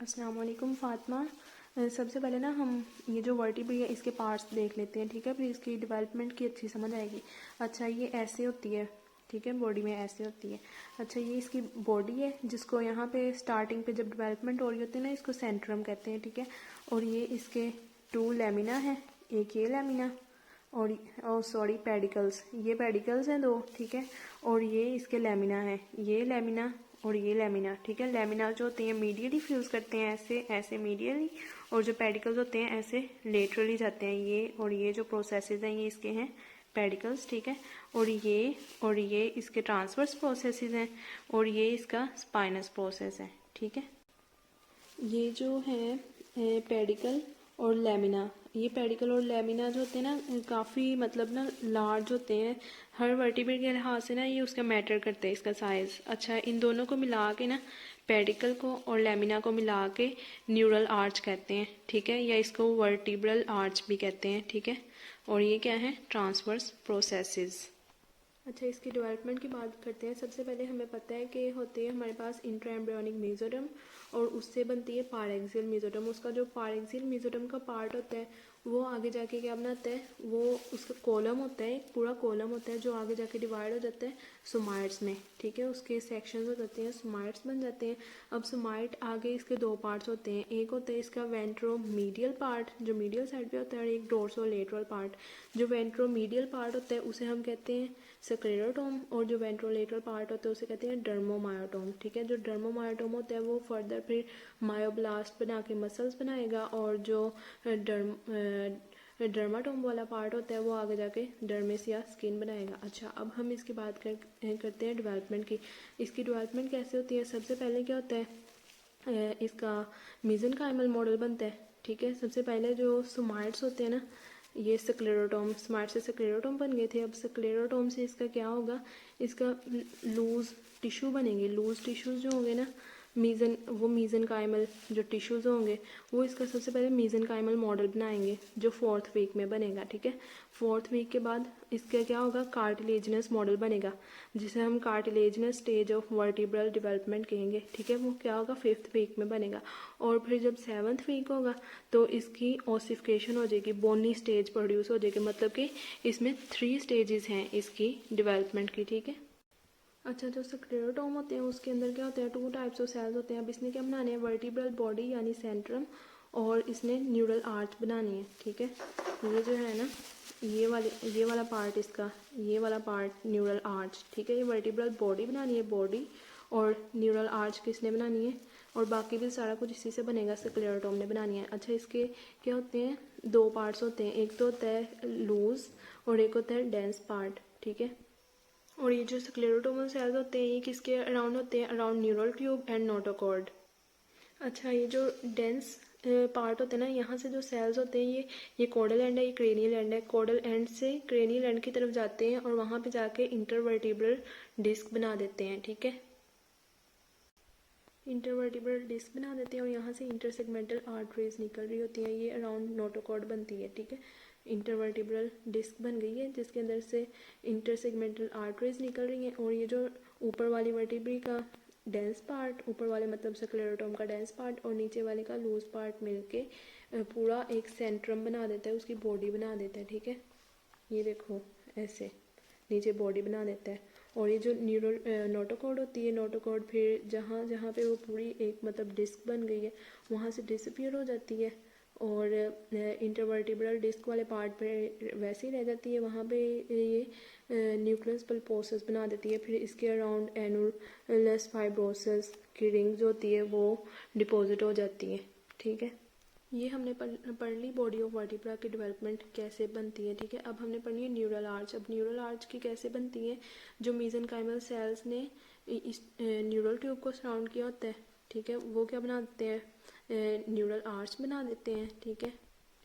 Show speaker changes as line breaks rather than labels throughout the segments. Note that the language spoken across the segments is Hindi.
अस्सलाम वालेकुम फ़ातिमा। सबसे पहले ना हम ये जो वर्टिब्रा है इसके पार्ट्स देख लेते हैं, ठीक है। फिर इसकी डेवलपमेंट की अच्छी समझ आएगी। अच्छा, ये ऐसे होती है, ठीक है, बॉडी में ऐसे होती है। अच्छा, ये इसकी बॉडी है जिसको यहाँ पे स्टार्टिंग पे जब डेवलपमेंट हो रही होती है ना, इसको सेंट्रम कहते हैं, ठीक है। और ये इसके 2 लेमिना है, एक ये लेमिना और सॉरी पेडिकल्स, ये पेडिकल्स हैं 2, ठीक है। और ये इसके लेमिना है, ये लेमिना और ये लेमिना, ठीक है। लेमिना जो होते हैं मीडियली फ्यूज करते हैं ऐसे ऐसे मीडियली, और जो पेडिकल्स होते हैं ऐसे लेटरली जाते हैं। ये और ये जो प्रोसेसेस हैं ये इसके हैं पेडिकल्स, ठीक है। और ये इसके ट्रांसवर्स प्रोसेसेस हैं और ये इसका स्पाइनस प्रोसेस है, ठीक है। ये जो है पेडिकल और लेमिना, ये पेडिकल और लेमिना जो होते हैं ना काफ़ी मतलब ना लार्ज होते हैं। हर वर्टिब्रेट के लिहाज से ना ये उसका मैटर करते हैं, इसका साइज़। अच्छा, इन दोनों को मिला के ना पेडिकल को और लेमिना को मिला के न्यूरल आर्च कहते हैं, ठीक है, या इसको वर्टिब्रल आर्च भी कहते हैं, ठीक है। और ये क्या है, ट्रांसवर्स प्रोसेसेस। अच्छा, इसकी डेवलपमेंट की बात करते हैं। सबसे पहले हमें पता है कि होती है हमारे पास इंट्राएम्ब्रियोनिक मेसोडर्म और उससे बनती है पारेक्सियल मेसोडर्म। उसका जो पारेक्सियल मेसोडर्म का पार्ट होता है वो आगे जाके क्या बनाता है, वो उसका कॉलम होता है, एक पूरा कॉलम होता है जो आगे जाके डिवाइड हो जाता है सोमाइट्स में, ठीक है। उसके सेक्शंस हो जाते हैं, सोमाइट्स बन जाते हैं। अब सोमाइट आगे इसके 2 पार्ट्स होते हैं, एक होता है इसका वेंट्रोमीडियल पार्ट जो मीडियल साइड पे होता है, और एक डोर्सोलेटरल पार्ट। जो वेंट्रोमीडियल पार्ट होता है उसे हम कहते हैं स्क्लेरोटोम, और जो वेंट्रोलेटरल पार्ट होता है उसे कहते हैं डर्मोमायोटोम, ठीक है। जो डर्मोमायोटोम होता है वो फर्दर फिर मायोब्लास्ट बना के मसल्स बनाएगा, और जो डर्माटोम वाला पार्ट होता है वो आगे जाके डर्मिस या स्किन बनाएगा। अच्छा, अब हम इसकी बात करते हैं डेवलपमेंट की। इसकी डेवलपमेंट कैसे होती है। सबसे पहले क्या होता है, इसका मेसेनकाइमल मॉडल बनता है, ठीक है। सबसे पहले जो सोमाइट्स होते हैं ना, ये स्क्लेरोटोम, स्मार्ट से स्क्लेरोटोम बन गए थे। अब स्क्लेरोटोम से इसका क्या होगा, इसका लूज टिश्यू बनेंगे। लूज टिश्यूज जो होंगे ना, मीजनकाइमल जो टिश्यूज होंगे वो इसका सबसे पहले मीजनकाइमल मॉडल बनाएंगे जो 4th वीक में बनेगा, ठीक है। 4th वीक के बाद इसका क्या होगा, कार्टिलेजिनस मॉडल बनेगा जिसे हम cartilaginous stage of vertebral development कहेंगे, ठीक है। वो क्या होगा, 5th वीक में बनेगा। और फिर जब 7th वीक होगा तो इसकी ओसिफिकेशन हो जाएगी, बोनी स्टेज प्रोड्यूस हो जाएगी। मतलब कि इसमें 3 स्टेजेस हैं इसकी डेवलपमेंट की, ठीक है। अच्छा, जो स्क्लेरोटोम होते हैं उसके अंदर क्या होते हैं, 2 टाइप्स ऑफ सेल्स होते हैं। अब इसने क्या बनाने हैं, वर्टिब्रल बॉडी यानी सेंट्रम, और इसने न्यूरल आर्च बनानी है, ठीक है। ये जो है ना, ये वाला पार्ट इसका, ये वाला पार्ट न्यूरल आर्च, ठीक है। ये वर्टिब्रल बॉडी बनानी है, बॉडी, और न्यूरल आर्च किसने बनानी है, और बाकी भी सारा कुछ इसी से बनेगा, स्क्लेरोटोम ने बनानी है। अच्छा, इसके क्या होते हैं, 2 पार्ट्स होते हैं, एक तो होता है लूज और एक होता है डेंस पार्ट, ठीक है। और ये जो स्क्लेरोटोमल सेल्स होते हैं ये किसके अराउंड होते हैं, around neural tube and notochord. अच्छा, ये जो डेंस पार्ट होते हैं ना, यहाँ से जो सेल्स होते हैं ये कोडल एंड है, ये क्रेनियल एंड है। कोडल एंड से क्रेनियल एंड की तरफ जाते हैं और वहाँ पे जाके इंटरवर्टिब्रल डिस्क बना देते हैं, ठीक है। इंटरवर्टिब्रल डिस्क बना देते हैं और यहाँ से इंटरसेगमेंटल आर्टरीज निकल रही होती हैं, ये अराउंड नोटोकॉर्ड बनती है, ठीक है। इंटरवर्टिब्रल डिस्क बन गई है जिसके अंदर से इंटरसेगमेंटल आर्टरीज निकल रही हैं, और ये जो ऊपर वाली वर्टिब्री का डेंस पार्ट, ऊपर वाले मतलब स्क्लेरोटोम का डेंस पार्ट और नीचे वाले का लूज पार्ट मिलके पूरा एक सेंट्रम बना देता है, उसकी बॉडी बना देता है, ठीक है। ये देखो ऐसे नीचे बॉडी बना देता है। और ये जो नोटोकॉर्ड होती है, नोटोकॉर्ड फिर जहाँ जहाँ पे वो पूरी एक मतलब डिस्क बन गई है वहाँ से डिसअपियर हो जाती है, और इंटरवर्टिब्रल डिस्क वाले पार्ट पे वैसे ही रह जाती है, वहाँ पे ये न्यूक्लियस पल्पोसस बना देती है। फिर इसके अराउंड एनुलस फाइब्रोसिस की रिंग जो होती है वो डिपॉजिट हो जाती है, ठीक है। ये हमने पढ़ ली बॉडी ऑफ वर्टिब्रा की डेवलपमेंट कैसे बनती है, ठीक है। अब हमने पढ़नी है न्यूरल आर्च। अब न्यूरल आर्च की कैसे बनती है, जो मेसेनकाइमल सेल्स ने इस न्यूरल ट्यूब को सराउंड किया होता है, ठीक है, वो क्या बना देते हैं, न्यूरल आर्च बना देते हैं, ठीक है।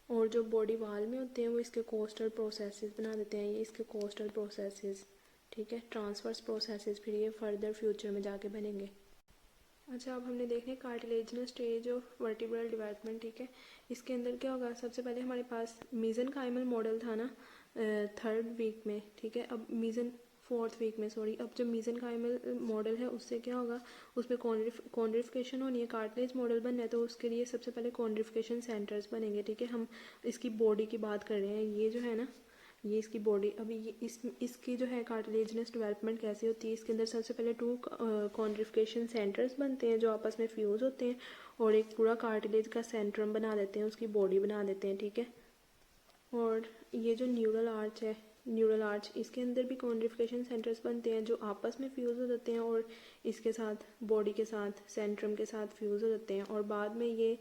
और जो बॉडी वाल में होते हैं वो इसके कोस्टल प्रोसेसेस बना देते हैं, ये इसके कोस्टल प्रोसेसेस, ठीक है। ट्रांसवर्स प्रोसेसेस फिर ये फर्दर फ्यूचर में जाके बनेंगे। अच्छा, अब हमने देखने cartilaginous stage of vertebral development, ठीक है। इसके अंदर क्या होगा, सबसे पहले हमारे पास मेसेनकाइमल मॉडल था ना 3rd वीक में, ठीक है। अब 4th वीक में, सॉरी। अब जब मीज़ेनकाइमल मॉडल है उससे क्या होगा, उसमें कॉन्ड्रिफिकेशन होनी है, कार्टिलेज मॉडल बनना है तो उसके लिए सबसे पहले कॉन्ड्रिफिकेशन सेंटर्स बनेंगे, ठीक है। हम इसकी बॉडी की बात कर रहे हैं, ये जो है ना, ये इसकी बॉडी। अभी ये इसकी जो है कार्टिलेजनस डेवलपमेंट कैसे होती है, इसके अंदर सबसे पहले 2 कॉन्ड्रिफिकेशन सेंटर्स बनते हैं जो आपस में फ्यूज़ होते हैं और एक पूरा कार्टिलेज का सेंट्रम बना देते हैं, उसकी बॉडी बना देते हैं, ठीक है। और ये जो न्यूरल आर्च है, न्यूरल आर्च, इसके अंदर भी कॉन्ड्रिफिकेशन सेंटर्स बनते हैं जो आपस में फ्यूज़ हो जाते हैं और इसके साथ बॉडी के साथ सेंट्रम के साथ फ्यूज़ हो जाते हैं। और बाद में ये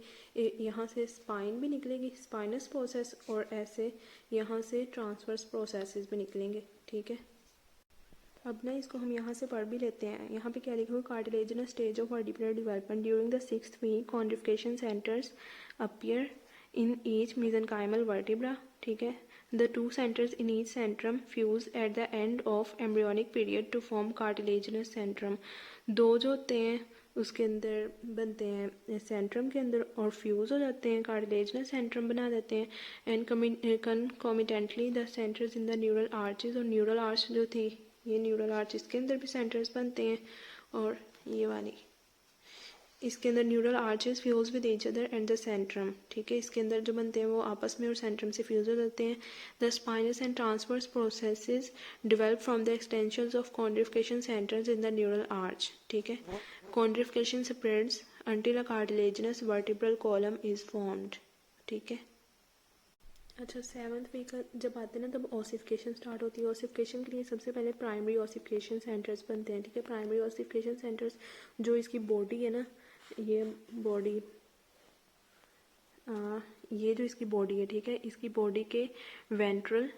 यहाँ से स्पाइन भी निकलेगी, स्पाइनस प्रोसेस, और ऐसे यहाँ से ट्रांसवर्स प्रोसेसेस भी निकलेंगे, ठीक है। अब ना इसको हम यहाँ से पढ़ भी लेते हैं। यहाँ पे क्या लिखा हुआ, cartilaginous stage of vertebral development during the 6th week chondrification centres appear in each mesenchymal vertebra, ठीक है। The 2 centers in each centrum fuse at the end of embryonic period to form cartilaginous centrum। 2 जो होते हैं उसके अंदर बनते हैं सेंट्रम के अंदर और फ्यूज़ हो जाते हैं, कार्टिलेजनस सेंट्रम बना देते हैं। And concomitantly the centres in the neural arches, और न्यूरल आर्च जो थी, ये न्यूरल आर्च, इसके अंदर भी सेंटर्स बनते हैं। और ये वाली, इसके अंदर neural arches fuse with each other and the Centrum, ठीक है। इसके अंदर जो बनते हैं वो आपस में और सेंट्रम से फ्यूज हो जाते हैं। The spinous and transverse processes develop from the extensions of chondrification centres in the neural arch, ठीक है। Chondrification spreads until a cartilaginous vertebral column is formed, ठीक है। अच्छा, 7th वीक जब आते हैं ना तब ओसिफिकेशन स्टार्ट होती है। ओसिफिकेशन के लिए सबसे पहले प्राइमरी ओसिफिकेशन सेंटर्स बनते हैं, ठीक है। प्राइमरी ओसिफिकेशन सेंटर्स, जो इसकी बॉडी है ना, ये बॉडी, ये जो इसकी बॉडी है, ठीक है, इसकी बॉडी के वेंट्रल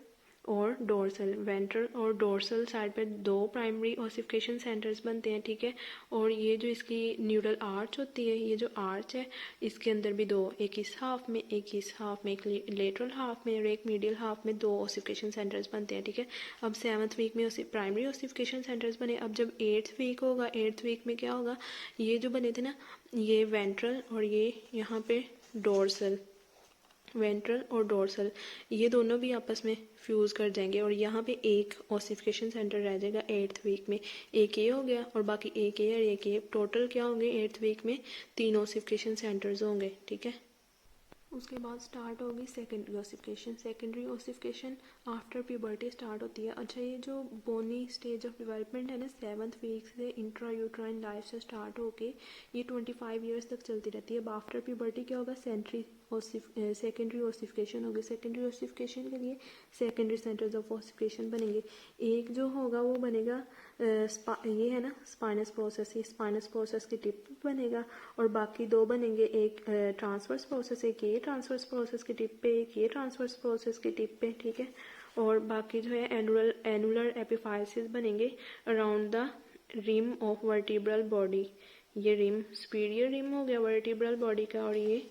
और डोर्सल साइड पे 2 प्राइमरी ओसिफिकेशन सेंटर्स बनते हैं, ठीक है। और ये जो इसकी न्यूरल आर्च होती है, ये जो आर्च है, इसके अंदर भी 2, एक इस हाफ में, एक इस हाफ में, एक लेटरल हाफ में और एक मीडियल हाफ में 2 ओसिफिकेशन सेंटर्स बनते हैं, ठीक है। अब 7th वीक में प्राइमरी ओसिफिकेशन सेंटर्स बने। अब जब 8th वीक होगा, 8th वीक में क्या होगा, ये जो बने थे ना, ये वेंट्रल और ये यहाँ पे डोर्सल, वेंट्रल और डोर्सल, ये दोनों भी आपस में फ्यूज़ कर जाएंगे और यहाँ पे एक ओसिफिकेशन सेंटर रह जाएगा 8th वीक में। एक ये हो गया और बाकी एक ये और एक ये, टोटल क्या होंगे 8th वीक में 3 ओसिफिकेशन सेंटर्स होंगे, ठीक है। उसके बाद स्टार्ट होगी secondary ossification. Secondary ossification after puberty start होती है। अच्छा, ये जो बोनी स्टेज ऑफ डेवलपमेंट है ना, 7th वीक से इंट्रा यूट्राइन लाइफ से स्टार्ट होके ये 25 ईयर्स तक चलती रहती है। अब आफ्टर प्यूबर्टी क्या होगा, सेकेंडरी ओसिफिकेशन होगी। सेकेंडरी ओसिफिकेशन के लिए सेकेंडरी सेंटर्स ऑफ ओसिफिकेशन बनेंगे। एक जो होगा वो बनेगा ये है ना स्पाइनस प्रोसेस, ये स्पाइनस प्रोसेस की टिप बनेगा और बाकी 2 बनेंगे, एक ट्रांसवर्स प्रोसेस, एक ये ट्रांसवर्स प्रोसेस की टिप पे, एक ये ट्रांसवर्स प्रोसेस की टिप पे, ठीक है। और बाकी जो है एनुलर एपिफाइसिस बनेंगे around the rim of vertebral body. ये रिम सुपीरियर रिम हो गया वर्टिब्रल बॉडी का और ये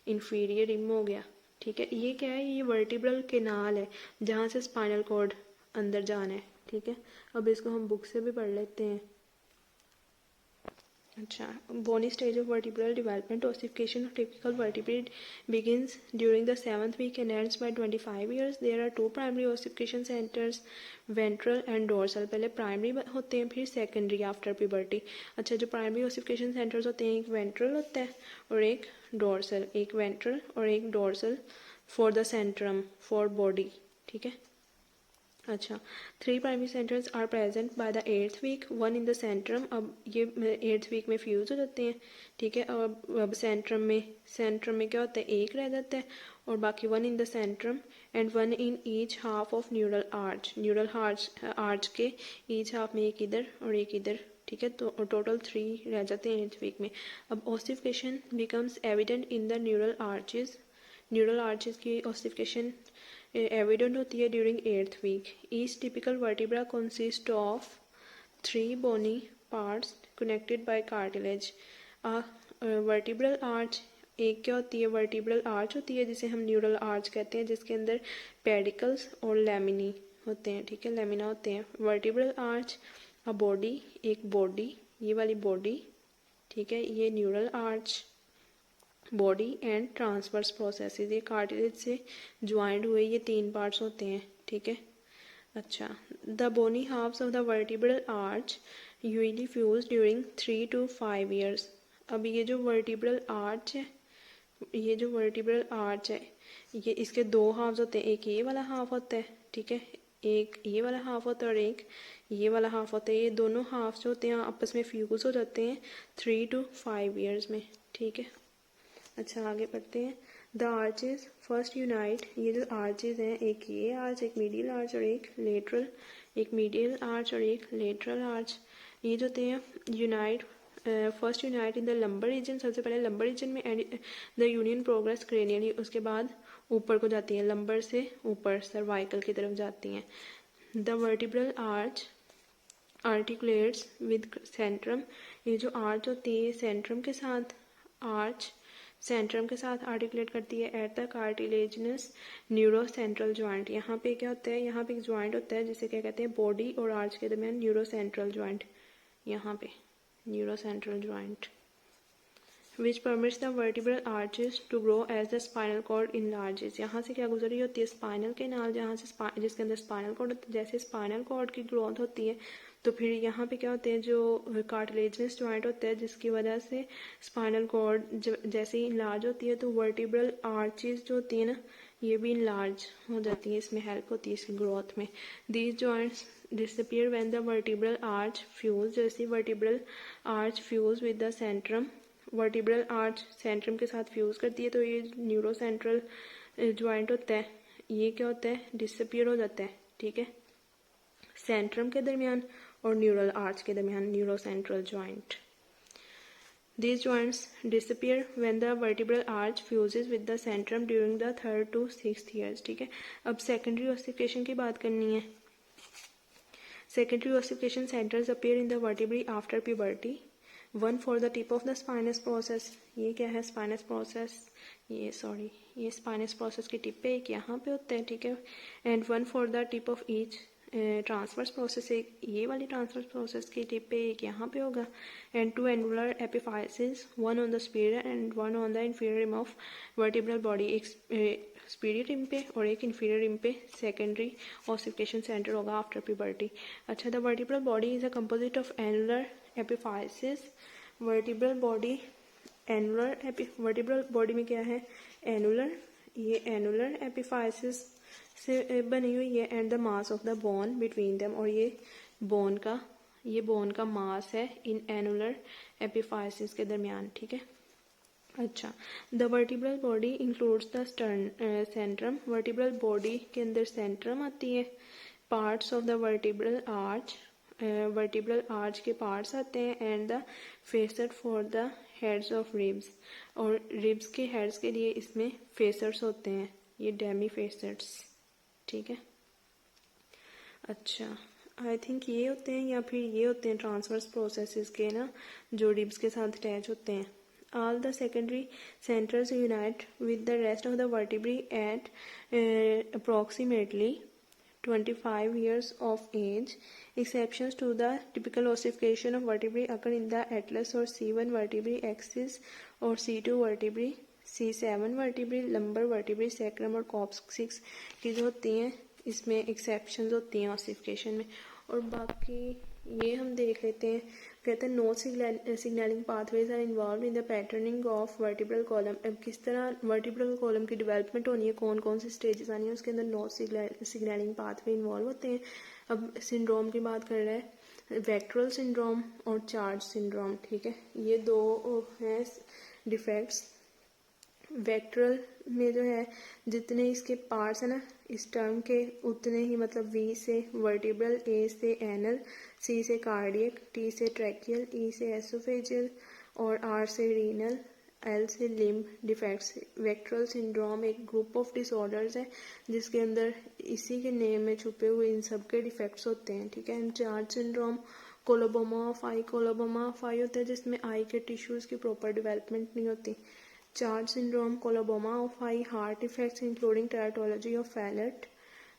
इंफीरियर रिम हो गया, ठीक है। ये क्या है, ये वर्टिब्रल केनाल है जहाँ से स्पाइनल कॉर्ड अंदर जाना है, ठीक है। अब इसको हम बुक से भी पढ़ लेते हैं। अच्छा, bony stage of vertebral development, ossification of typical vertebrate begins during the 7th week and ends by 25 years. There are 2 primary ossification centers, ventral and dorsal। पहले प्राइमरी होते हैं फिर सेकेंडरी आफ्टर प्यूबर्टी। अच्छा, जो प्राइमरी ओसिफिकेशन सेंटर्स होते हैं, एक वेंट्रल होता है और एक डोर्सल, एक वेंट्रल और एक dorsal for the centrum for body, ठीक है। अच्छा, 3 primary centres are present by the 8th week, 1 in the centrum. अब ये 8th वीक में फ्यूज हो जाते हैं, ठीक है। अब सेंट्रम में क्या होता है, एक रह जाता है और बाकी 1 in the Centrum and 1 in each half of neural arch. Neural arch के ईच हाफ में एक इधर और एक इधर, ठीक है। तो टोटल 3 रह जाते हैं 8th वीक में। अब ossification becomes evident in the neural arches. Neural arches की ओसिफिकेशन एविडेंट होती है during 8th week. Each typical vertebra consist of 3 bony parts connected by cartilage। Vertebral arch एक क्या होती है, वर्टिब्रल आर्च होती है जिसे हम न्यूरल आर्च कहते हैं, जिसके अंदर पेडिकल्स और लेमिनी होते हैं, ठीक है, लेमिना होते हैं। वर्टिब्रल आर्च अ बॉडी, एक बॉडी, ये वाली बॉडी, ठीक है, ये neural arch body and transverse processes, ये कार्टिलेज से ज्वाइंट हुए ये 3 पार्ट्स होते हैं, ठीक है। अच्छा, the bony halves of the vertebral arch usually fuse during 3 to 5 years। अब ये जो वर्टिब्रल आर्च है, ये जो वर्टिब्रल आर्च है, ये इसके दो हाफ्स होते हैं, एक ये वाला हाफ होता है, ठीक है, एक ये वाला हाफ होता है और एक ये वाला हाफ होता है। ये दोनों हाफ्स जो होते हैं आपस में फ्यूज हो जाते हैं 3 to 5 years में, ठीक है। अच्छा, आगे पढ़ते हैं। द आर्चेज फर्स्ट यूनाइट, ये जो आर्चेज हैं, एक ये आर्च, एक मीडियल आर्च और एक लेटरल, एक मीडियल आर्च और एक लेटरल आर्च, ये जो होते हैं unite first unite in the lumbar region. सबसे पहले लंबर रीजन में द यूनियन प्रोग्रेस क्रेनियली, उसके बाद ऊपर को जाती हैं, लंबर से ऊपर सर्वाइकल की तरफ जाती हैं। The vertebral arch articulates with Centrum, ये जो आर्च होती है सेंट्रम के साथ, आर्च सेंट्रम के साथ आर्टिकुलेट करती है at the cartilaginous neuro central joint. यहाँ पे क्या होता है, यहाँ पे एक ज्वाइंट होता है जिसे क्या कहते हैं, बॉडी और आर्च के दरमियान न्यूरो सेंट्रल ज्वाइंट, यहाँ पे neuro central joint, which permits the vertebral arches to grow as the spinal cord enlarges. यहाँ से क्या गुजरी होती है, स्पाइनल के नाल, जहाँ से जिसके अंदर स्पाइनल कॉर्ड होता है, जैसे स्पाइनल कॉर्ड की ग्रोथ होती है तो फिर यहाँ पे क्या होते हैं, जो कार्टिलेजिनस ज्वाइंट होता है जिसकी वजह से स्पाइनल कॉर्ड जैसे ही इनलार्ज होती है तो वर्टिब्रल आर्चेस जो होती है ना, ये भी इनलार्ज हो जाती है, इसमें हेल्प होती है इसकी ग्रोथ में। These joints disappear when the vertebral arch fuse, जैसे vertebral arch fuse with the centrum, vertebral arch centrum के साथ फ्यूज करती है तो ये न्यूरो सेंट्रल ज्वाइंट होता है, ये क्या होता है, डिसअपियर हो जाता है, ठीक है, सेंट्रम के दरमियान और न्यूरल आर्च के दरमियान, neuro central joint. These joints disappear when the vertebral arch fuses with the centrum during the 3rd to 6th years, ठीक है। अब सेकेंडरी ऑसिफिकेशन की बात करनी है। Secondary ossification centres appear in the vertebrae after puberty, one for the tip of the spinous process, ये क्या है, स्पाइनस प्रोसेस, ये स्पाइनस प्रोसेस की टिप पे एक यहाँ पे होता है, ठीक है, and one for the tip of each transverse process, एक ये वाली ट्रांसवर्स प्रोसेस की टिप पे एक यहाँ पे होगा, and two annular epiphysis, one on the superior end one on the inferior rim of vertebral body, एक सुपीरियर रिम पे और एक इंफीरियर रिम पे सेकेंडरी ऑसिफिकेशन सेंटर होगा आफ्टर प्यूबर्टी। अच्छा, the vertebral body is a composite of annular epiphysis, vertebral body vertebral body में क्या है, एनुलर, ये एनुलर एपिफाइसिस से बनी हुई है, and the mass of the bone between them, और ये बोन का मास है इन एनुलर एपिफाइसिस के दरमियान, ठीक है। अच्छा, the vertebral body includes the centrum, vertebral body के अंदर सेंट्रम आती है, parts of the vertebral arch के पार्ट्स आते हैं, and the phasor for the heads of ribs, और रिब्स के हेड्स के लिए इसमें फेसर्स होते हैं, ये डेमी फेसर्स, ठीक है। अच्छा, आई थिंक ये होते हैं या फिर ये होते हैं ट्रांसवर्स प्रोसेसेस के ना, जो रिब्स के साथ अटैच होते हैं। All the secondary centers unite with the rest of the vertebrae at approximately 25 years of age. Exceptions to the typical ossification of vertebrae occur in the atlas or C1 vertebrae axis or C2 vertebrae, C7 vertebrae, lumbar vertebrae, sacrum और coccyx की जो होती हैं इसमें एक्सेप्शंस होती हैं ऑसिफिकेशन में। और बाकी ये हम देख लेते हैं, कहते हैं no signalling pathways are involved in the patterning of vertebral column. अब किस तरह वर्टिब्रल कॉलम की डेवलपमेंट होनी है, कौन कौन सी स्टेजेस आनी है, उसके अंदर नो सिग्नलिंग पाथवे इन्वॉल्व होते हैं। अब सिंड्रोम की बात कर रहे हैं, वेक्ट्रल सिंड्रोम और चार्ज सिंड्रोम, ठीक है, ये दो हैं डिफेक्ट्स। वेक्ट्रल में जो है जितने इसके पार्ट्स है ना इस टर्म के, उतने ही, मतलब वी से वर्टिब्रल, ए से एनल, सी से कार्डियक, टी से ट्रैकियल, ई से एसोफेजियल और आर से रीनल, एल से लिम्ब डिफेक्ट्स। वेक्ट्रल सिंड्रोम एक ग्रुप ऑफ डिसऑर्डर्स है जिसके अंदर इसी के नेम में छुपे हुए इन सब के डिफेक्ट्स होते हैं, ठीक है। चार्ज सिंड्रोम कोलोबोमा ऑफ आई होता है जिसमें आई के टिश्यूज की प्रॉपर डेवलपमेंट नहीं होती। CHARGE syndrome coloboma of eye, heart effects including teratology of Fallot,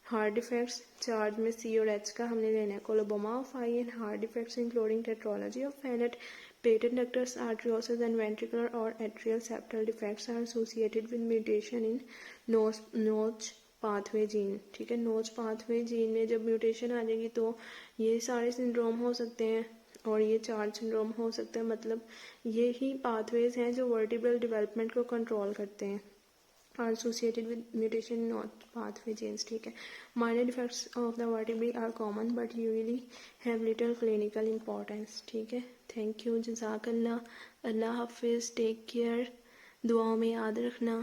heart effects CHARGE में सी और एच का हमने लेना है, coloboma of eye and heart effects including tetralogy of Fallot, patent ductus arteriosus and ventricular और atrial septal defects are associated with mutation in notch pathway gene, ठीक है। नोच पाथवे जीन में जब म्यूटेशन आ जाएगी तो ये सारे सिंड्रोम हो सकते हैं और ये 4 सिंड्रोम हो सकते हैं। मतलब ये ही पाथवेज हैं जो वर्टिब्रल डेवलपमेंट को कंट्रोल करते हैं, are associated with mutation in not pathway genes, ठीक है। Minor defects of the vertebrae are common but usually have little clinical importance, ठीक है। थैंक यू, जज़ाकल्लाह, अल्लाह हाफिज़, टेक केयर, दुआओं में याद रखना।